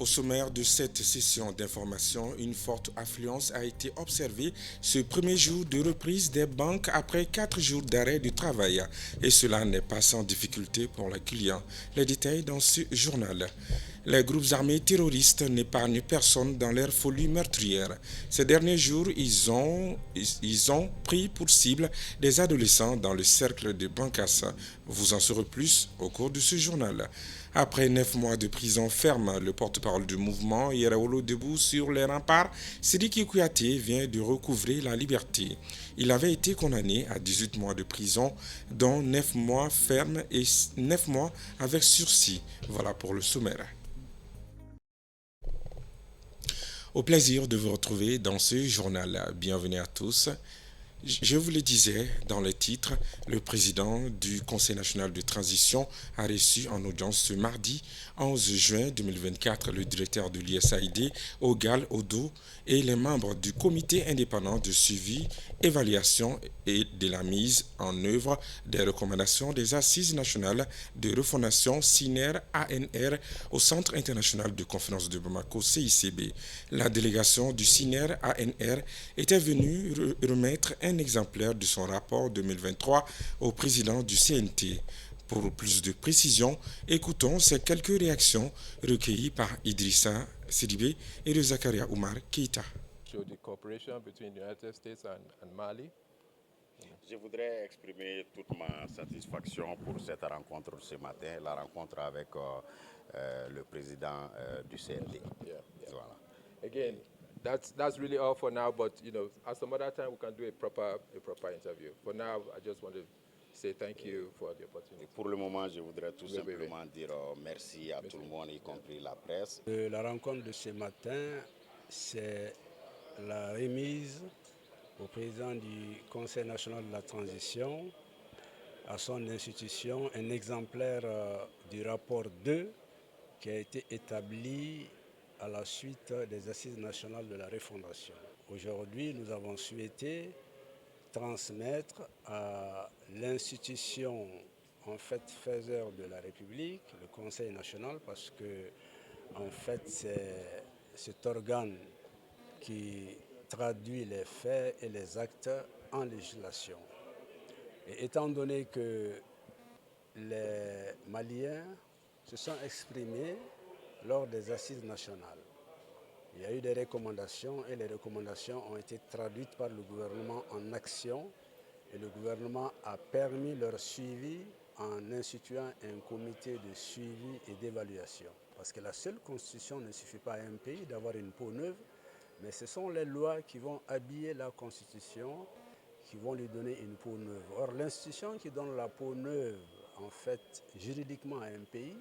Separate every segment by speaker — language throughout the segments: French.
Speaker 1: Au sommaire de cette session d'information, une forte affluence a été observée ce premier jour de reprise des banques après 4 jours d'arrêt de travail. Et cela n'est pas sans difficulté pour les clients. Les détails dans ce journal. Les groupes armés terroristes n'épargnent personne dans leur folie meurtrière. Ces derniers jours, ils ont pris pour cible des adolescents dans le cercle de Bankassa. Vous en saurez plus au cours de ce journal. Après 9 mois de prison ferme, le porte-parole du mouvement Yeraolo debout sur les remparts, Sidiki Kouyaté vient de recouvrer la liberté. Il avait été condamné à 18 mois de prison, dont 9 mois ferme et 9 mois avec sursis. Voilà pour le sommaire. Au plaisir de vous retrouver dans ce journal. Bienvenue à tous. Je vous le disais dans le titre, le président du Conseil national de transition a reçu en audience ce mardi 11 juin 2024 le directeur de l'USAID, Ogal Odo, et les membres du comité indépendant de suivi, évaluation et de la mise en œuvre des recommandations des Assises nationales de refondation CINER-ANR au Centre international de conférence de Bamako, CICB. La délégation du CINER-ANR était venue remettre un exemplaire de son rapport 2023 au président du CNT. Pour plus de précision, écoutons ces quelques réactions recueillies par Idrissa Sidibé et de Zakaria Oumar Keïta.
Speaker 2: Je voudrais exprimer toute ma satisfaction pour cette rencontre ce matin, la rencontre avec le président du CNT.
Speaker 3: Voilà. Again, that's really all for now, but at some other time we can do a proper interview. For now, I just want to say thank you for the opportunity.
Speaker 2: Pour le moment, je voudrais tout simplement dire merci à tout le monde, y compris la presse.
Speaker 4: La rencontre de ce matin, c'est la remise au président du Conseil national de la transition, à son institution, un exemplaire du rapport 2 qui a été établi à la suite des Assises nationales de la refondation. Aujourd'hui, nous avons souhaité transmettre à l'institution faiseur de la République, le Conseil national, parce que c'est cet organe qui traduit les faits et les actes en législation. Et étant donné que les Maliens se sont exprimés lors des assises nationales, il y a eu des recommandations et les recommandations ont été traduites par le gouvernement en action et le gouvernement a permis leur suivi en instituant un comité de suivi et d'évaluation. Parce que la seule constitution ne suffit pas à un pays d'avoir une peau neuve, mais ce sont les lois qui vont habiller la constitution, qui vont lui donner une peau neuve. Or, l'institution qui donne la peau neuve, juridiquement à un pays,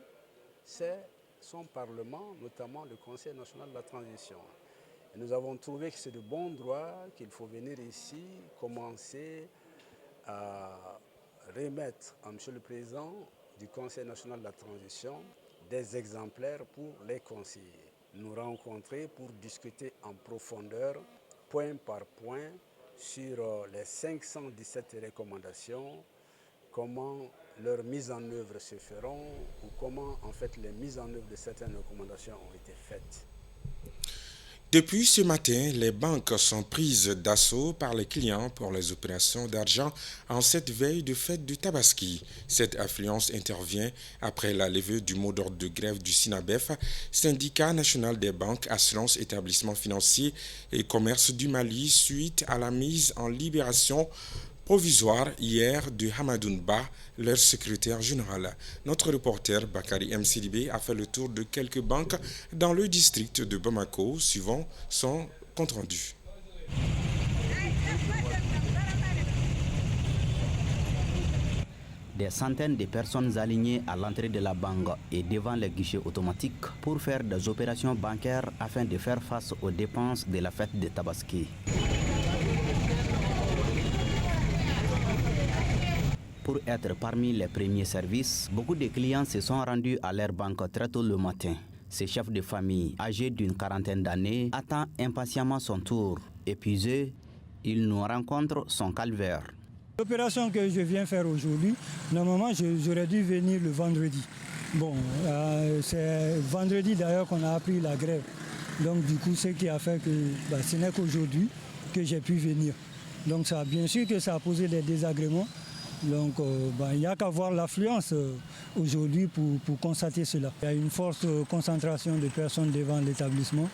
Speaker 4: c'est son Parlement, notamment le Conseil national de la transition. Et nous avons trouvé que c'est de bon droit qu'il faut venir ici commencer à remettre à M. le Président du Conseil national de la transition des exemplaires pour les conseillers. Nous rencontrer pour discuter en profondeur, point par point, sur les 517 recommandations, comment leur mise en œuvre se feront ou comment les mises en œuvre de certaines recommandations ont été faites.
Speaker 1: Depuis ce matin, les banques sont prises d'assaut par les clients pour les opérations d'argent en cette veille de fête du Tabaski. Cette affluence intervient après la levée du mot d'ordre de grève du SINABEF, syndicat national des banques, assurances, établissements financiers et commerce du Mali, suite à la mise en libération provisoire hier de Hamadoun Ba, leur secrétaire général. Notre reporter Bakari M. Sidibé a fait le tour de quelques banques dans le district de Bamako, suivant son compte-rendu.
Speaker 5: Des centaines de personnes alignées à l'entrée de la banque et devant les guichets automatiques pour faire des opérations bancaires afin de faire face aux dépenses de la fête de Tabaski. Pour être parmi les premiers services, beaucoup de clients se sont rendus à leur banque très tôt le matin. Ce chef de famille, âgé d'une quarantaine d'années, attend impatiemment son tour. Épuisé, il nous rencontre son calvaire.
Speaker 6: L'opération que je viens faire aujourd'hui, normalement j'aurais dû venir le vendredi. Bon, c'est vendredi d'ailleurs qu'on a appris la grève. Donc du coup, ce qui a fait que ce n'est qu'aujourd'hui que j'ai pu venir. Donc ça, bien sûr que ça a posé des désagréments. Donc il n'y a qu'à voir l'affluence aujourd'hui pour constater cela. Il y a une forte concentration de personnes devant l'établissement.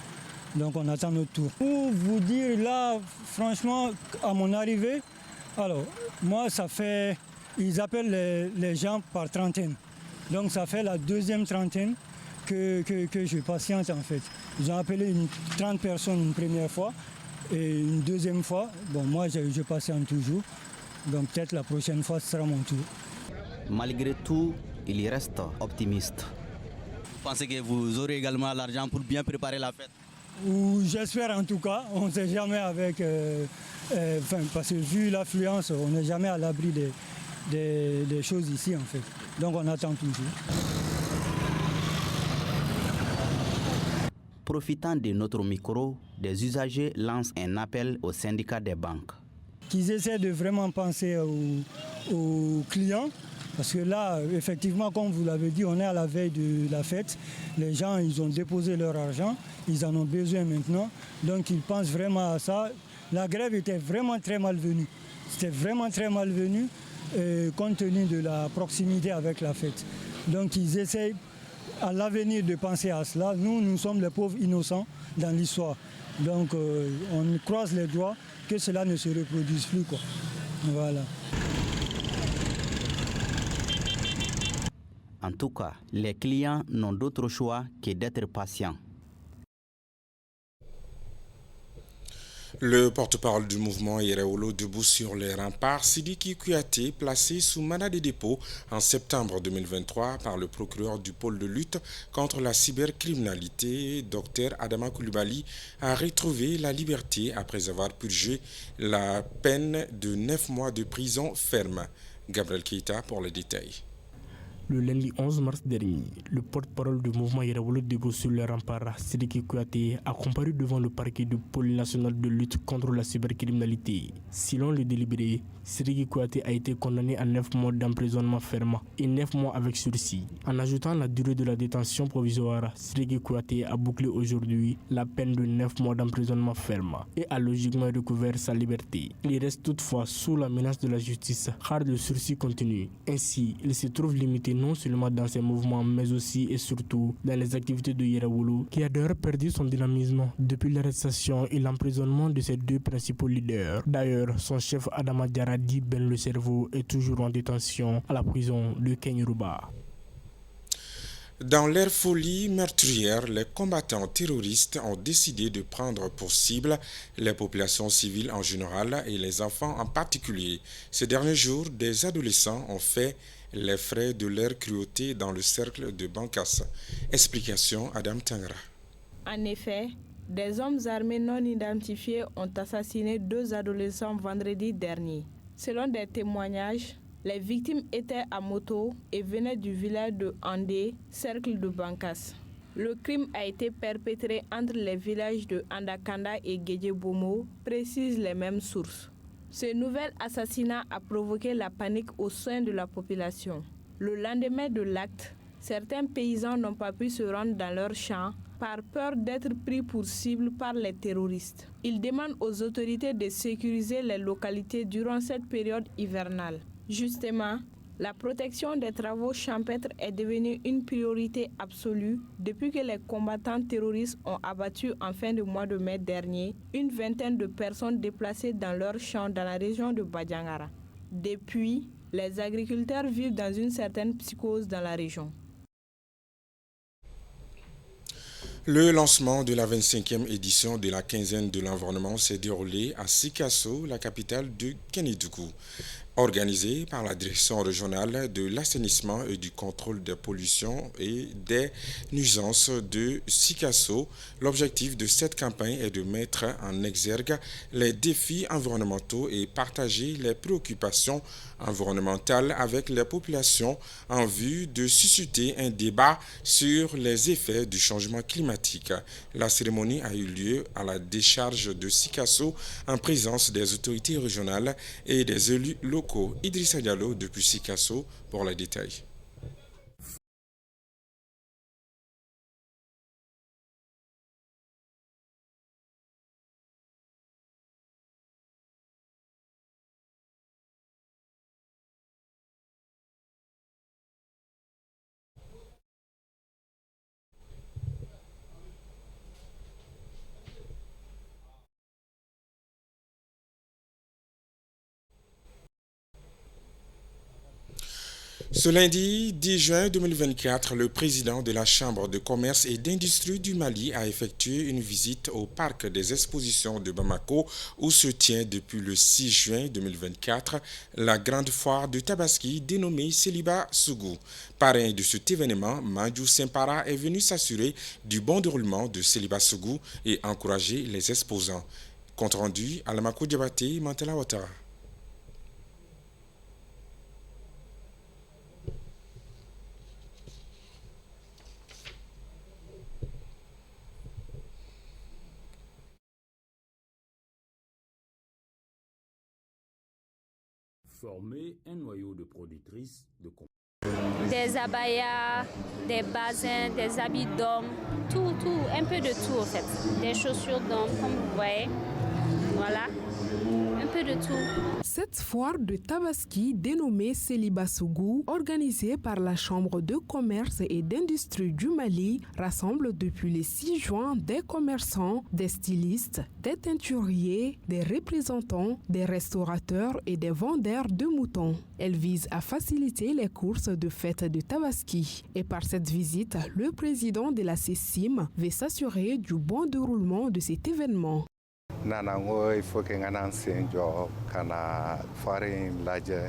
Speaker 6: Donc on attend notre tour. Pour vous dire là, franchement, à mon arrivée, alors moi ça fait, ils appellent les gens par trentaine. Donc ça fait la deuxième trentaine que je patiente en fait. Ils ont appelé 30 personnes une première fois et une deuxième fois. Bon, moi je patiente toujours. Donc peut-être la prochaine fois ce sera mon tour.
Speaker 5: Malgré tout, il reste optimiste. Vous pensez que vous aurez également l'argent pour bien préparer la fête?
Speaker 6: J'espère en tout cas. On ne sait jamais avec... parce que vu l'affluence, on n'est jamais à l'abri des choses ici en fait. Donc on attend toujours.
Speaker 5: Profitant de notre micro, des usagers lancent un appel au syndicat des banques.
Speaker 6: Qu'ils essaient de vraiment penser aux clients. Parce que là, effectivement, comme vous l'avez dit, on est à la veille de la fête. Les gens, ils ont déposé leur argent. Ils en ont besoin maintenant. Donc ils pensent vraiment à ça. La grève était vraiment très malvenue. C'était vraiment très malvenu compte tenu de la proximité avec la fête. Donc ils essayent à l'avenir de penser à cela. Nous sommes les pauvres innocents dans l'histoire. Donc on croise les doigts que cela ne se reproduise plus, quoi. Voilà.
Speaker 5: En tout cas, les clients n'ont d'autre choix que d'être patients.
Speaker 1: Le porte-parole du mouvement Yereolo debout sur les remparts, Sidiki Kouyaté, placé sous mandat de dépôt en septembre 2023 par le procureur du pôle de lutte contre la cybercriminalité, Dr Adama Coulibaly, a retrouvé la liberté après avoir purgé la peine de 9 mois de prison ferme. Gabriel Keita pour les détails.
Speaker 7: Le lundi 11 mars dernier, le porte-parole du mouvement Yereolo debout sur le rempart, Sidiki Kouyaté, a comparu devant le parquet du pôle national de lutte contre la cybercriminalité. Selon le délibéré, Sidiki Kouyaté a été condamné à 9 mois d'emprisonnement ferme et 9 mois avec sursis. En ajoutant la durée de la détention provisoire, Sidiki Kouyaté a bouclé aujourd'hui la peine de 9 mois d'emprisonnement ferme et a logiquement recouvert sa liberté. Il reste toutefois sous la menace de la justice, car le sursis continue. Ainsi, il se trouve limité non seulement dans ses mouvements, mais aussi et surtout dans les activités de Yereolo, qui a d'ailleurs perdu son dynamisme depuis l'arrestation et l'emprisonnement de ses deux principaux leaders. D'ailleurs, son chef Adama Diaradi Ben le Cerveau est toujours en détention à la prison de Kenyuruba.
Speaker 1: Dans leur folie meurtrière, les combattants terroristes ont décidé de prendre pour cible les populations civiles en général et les enfants en particulier. Ces derniers jours, des adolescents ont fait les frais de leur cruauté dans le cercle de Bankas. Explication Adam Tangra.
Speaker 8: En effet, des hommes armés non identifiés ont assassiné 2 adolescents vendredi dernier. Selon des témoignages, les victimes étaient à moto et venaient du village de Andé, cercle de Bankas. Le crime a été perpétré entre les villages de Andakanda et Guédié-Bomo, précisent les mêmes sources. Ce nouvel assassinat a provoqué la panique au sein de la population. Le lendemain de l'acte, certains paysans n'ont pas pu se rendre dans leurs champs par peur d'être pris pour cible par les terroristes. Ils demandent aux autorités de sécuriser les localités durant cette période hivernale. Justement, la protection des travaux champêtres est devenue une priorité absolue depuis que les combattants terroristes ont abattu en fin de mois de mai dernier une vingtaine de personnes déplacées dans leurs champs dans la région de Badiangara. Depuis, les agriculteurs vivent dans une certaine psychose dans la région.
Speaker 1: Le lancement de la 25e édition de la quinzaine de l'environnement s'est déroulé à Sikasso, la capitale de Kénidougou. Organisé par la direction régionale de l'assainissement et du contrôle des pollutions et des nuisances de Sikasso, l'objectif de cette campagne est de mettre en exergue les défis environnementaux et partager les préoccupations environnementales avec les populations en vue de susciter un débat sur les effets du changement climatique. La cérémonie a eu lieu à la décharge de Sikasso en présence des autorités régionales et des élus locaux. Idrissa Diallo depuis Sikasso pour les détails. Ce lundi 10 juin 2024, le président de la Chambre de commerce et d'industrie du Mali a effectué une visite au parc des expositions de Bamako où se tient depuis le 6 juin 2024 la grande foire de Tabaski dénommée Céliba Sougou. Parrain de cet événement, Mandjou Sempara est venu s'assurer du bon déroulement de Céliba Sougou et encourager les exposants. Compte rendu à Lamako Diabaté, Mantela Ouattara.
Speaker 9: Former un noyau de productrices de
Speaker 10: des abayas, des basins, des habits d'hommes, tout, un peu de tout en fait. Des chaussures d'hommes, comme vous voyez. Voilà, un peu de tout.
Speaker 11: Cette foire de Tabaski, dénommée Céliba Sougou, organisée par la Chambre de commerce et d'industrie du Mali, rassemble depuis le 6 juin des commerçants, des stylistes, des teinturiers, des représentants, des restaurateurs et des vendeurs de moutons. Elle vise à faciliter les courses de fête de Tabaski. Et par cette visite, le président de la CECIM veut s'assurer du bon déroulement de cet événement.
Speaker 12: Nanango il faut que ngana senjo kana farin laje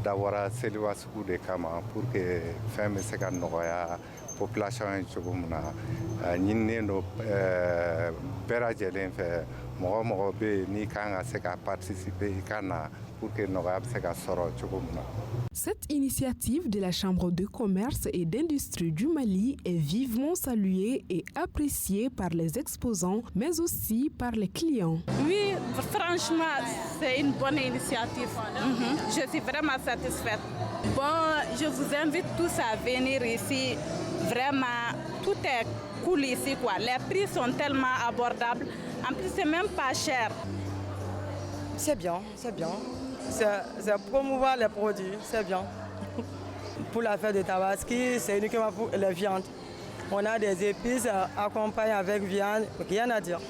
Speaker 12: dawara Céliba Sougou de kama pour que femme se ka noya population chugumna nyinendo berajelen fe mo be ni kanga se ka participer kana pour que noya se ka soro chugumna.
Speaker 11: Cette initiative de la Chambre de commerce et d'industrie du Mali est vivement saluée et appréciée par les exposants, mais aussi par les clients.
Speaker 13: Oui, franchement, c'est une bonne initiative. Je suis vraiment satisfaite. Bon, je vous invite tous à venir ici. Vraiment, tout est cool ici, quoi. Les prix sont tellement abordables. En plus, c'est même pas cher.
Speaker 14: C'est bien, c'est bien. C'est promouvoir les produits, c'est bien. Pour la fête de Tabaski, c'est uniquement pour les viandes. On a des épices accompagnées avec viande, rien à dire.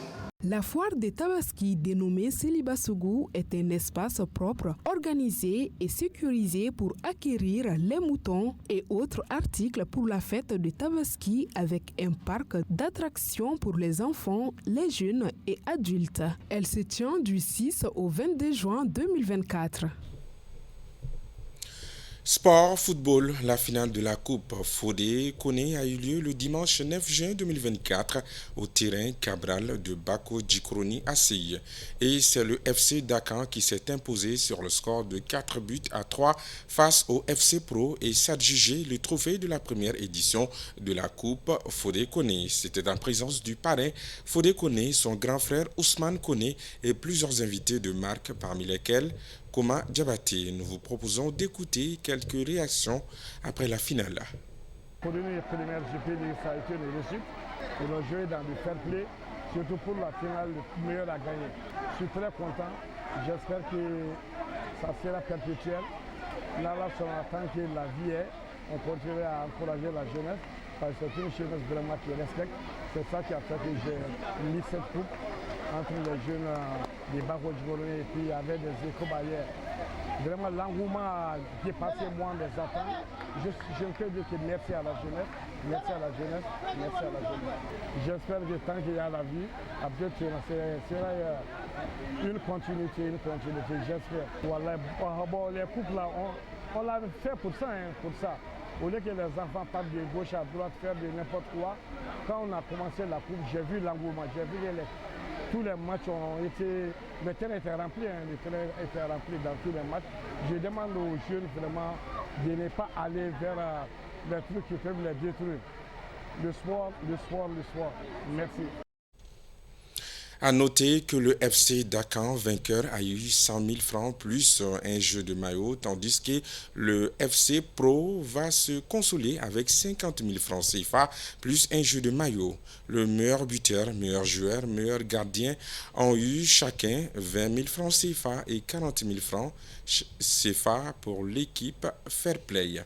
Speaker 11: La foire de Tabaski, dénommée Céliba Sougou, est un espace propre, organisé et sécurisé pour acquérir les moutons et autres articles pour la fête de Tabaski avec un parc d'attractions pour les enfants, les jeunes et adultes. Elle se tient du 6 au 22 juin 2024.
Speaker 1: Sport, football, la finale de la Coupe Fodé Koné a eu lieu le dimanche 9 juin 2024 au terrain Cabral de Bako Djikroni à Seye. Et c'est le FC Dakan qui s'est imposé sur le score de 4-3 face au FC Pro et s'adjugeait le trophée de la première édition de la Coupe Fodé Koné. C'était en présence du parrain Fodé Koné, son grand frère Ousmane Koné et plusieurs invités de marque parmi lesquels Koma Diabaté. Nous vous proposons d'écouter quelques réactions après la finale.
Speaker 15: Pour une première GP, ça a été une réussite. Ils ont joué dans le fair play, surtout pour la finale, le meilleur à gagner. Je suis très content. J'espère que ça sera perpétuel. Là, tant que la vie est, on continuera à encourager la jeunesse. Parce que c'est une jeunesse vraiment qui respecte. C'est ça qui a fait que j'ai mis cette coupe entre les jeunes des Bako Djikroni et puis avec des éco-barrières. Vraiment, l'engouement a dépassé moins des attentes. Je peux dire que merci à la jeunesse, merci à la jeunesse, merci à la jeunesse. J'espère que tant qu'il y a la vie, après, ce sera une continuité, j'espère. Voilà, bon, les couples là, on l'a fait pour ça, pour ça. Au lieu que les enfants partent de gauche à droite, faire de n'importe quoi, quand on a commencé la coupe, j'ai vu l'engouement, j'ai vu tous les matchs ont été, le terrain était rempli, le terrain était rempli dans tous les matchs. Je demande aux jeunes vraiment de ne pas aller vers les trucs qui peuvent les détruire. Le sport. Merci.
Speaker 1: À noter que le FC Dakan, vainqueur, a eu 100 000 francs plus un jeu de maillot, tandis que le FC Pro va se consoler avec 50 000 francs CFA plus un jeu de maillot. Le meilleur buteur, meilleur joueur, meilleur gardien ont eu chacun 20 000 francs CFA et 40 000 francs CFA pour l'équipe Fair Play.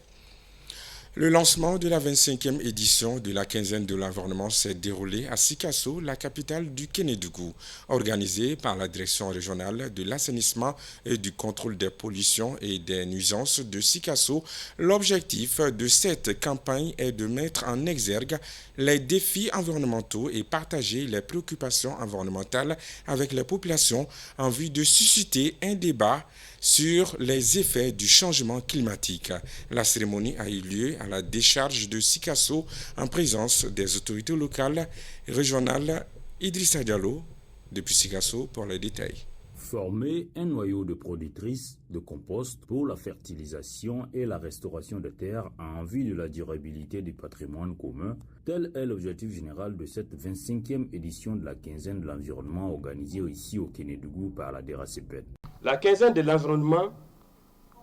Speaker 1: Le lancement de la 25e édition de la quinzaine de l'environnement s'est déroulé à Sikasso, la capitale du Kénédougou, organisée par la direction régionale de l'assainissement et du contrôle des pollutions et des nuisances de Sikasso. L'objectif de cette campagne est de mettre en exergue les défis environnementaux et partager les préoccupations environnementales avec les populations en vue de susciter un débat sur les effets du changement climatique. La cérémonie a eu lieu à la décharge de Sikasso en présence des autorités locales et régionales. Idrissa Diallo, depuis Sikasso, pour les détails.
Speaker 9: Former un noyau de productrices de compost pour la fertilisation et la restauration des terres en vue de la durabilité du patrimoine commun, tel est l'objectif général de cette 25e édition de la quinzaine de l'environnement organisée ici au Kénédougou par la DERACEPEN.
Speaker 16: La quinzaine de l'environnement,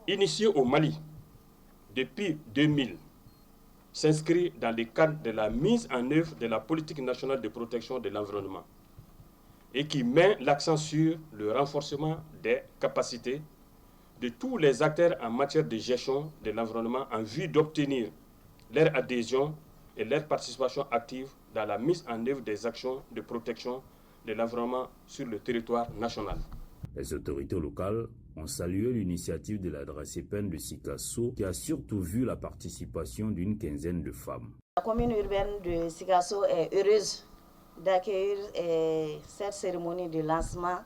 Speaker 16: initiée au Mali depuis 2000, s'inscrit dans le cadre de la mise en œuvre de la politique nationale de protection de l'environnement et qui met l'accent sur le renforcement des capacités de tous les acteurs en matière de gestion de l'environnement en vue d'obtenir leur adhésion et leur participation active dans la mise en œuvre des actions de protection de l'environnement sur le territoire national.
Speaker 9: Les autorités locales ont salué l'initiative de la DERACEPEN de Sikasso qui a surtout vu la participation d'une quinzaine de femmes.
Speaker 17: La commune urbaine de Sikasso est heureuse d'accueillir cette cérémonie de lancement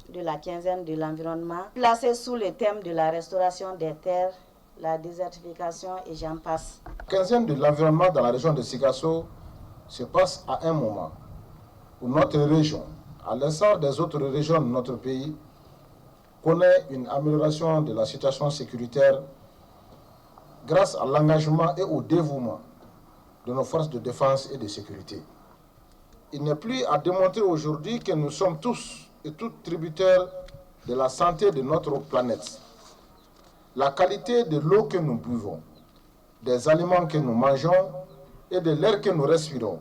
Speaker 17: de la quinzaine de l'environnement, placée sous le thème de la restauration des terres, la désertification et j'en passe.
Speaker 18: La quinzaine de l'environnement dans la région de Sikasso se passe à un moment où notre région, à l'instar des autres régions de notre pays, connaît une amélioration de la situation sécuritaire grâce à l'engagement et au dévouement de nos forces de défense et de sécurité. Il n'est plus à démontrer aujourd'hui que nous sommes tous et toutes tributaires de la santé de notre planète. La qualité de l'eau que nous buvons, des aliments que nous mangeons et de l'air que nous respirons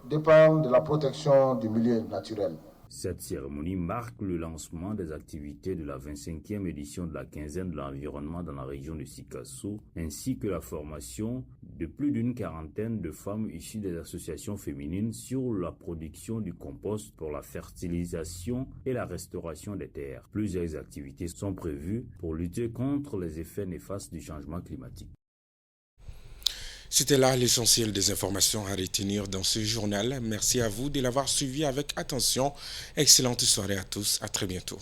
Speaker 18: dépend de la protection du milieu naturel.
Speaker 9: Cette cérémonie marque le lancement des activités de la 25e édition de la quinzaine de l'environnement dans la région de Sikasso, ainsi que la formation de plus d'une quarantaine de femmes issues des associations féminines sur la production du compost pour la fertilisation et la restauration des terres. Plusieurs activités sont prévues pour lutter contre les effets néfastes du changement climatique.
Speaker 1: C'était là l'essentiel des informations à retenir dans ce journal. Merci à vous de l'avoir suivi avec attention. Excellente soirée à tous. À très bientôt.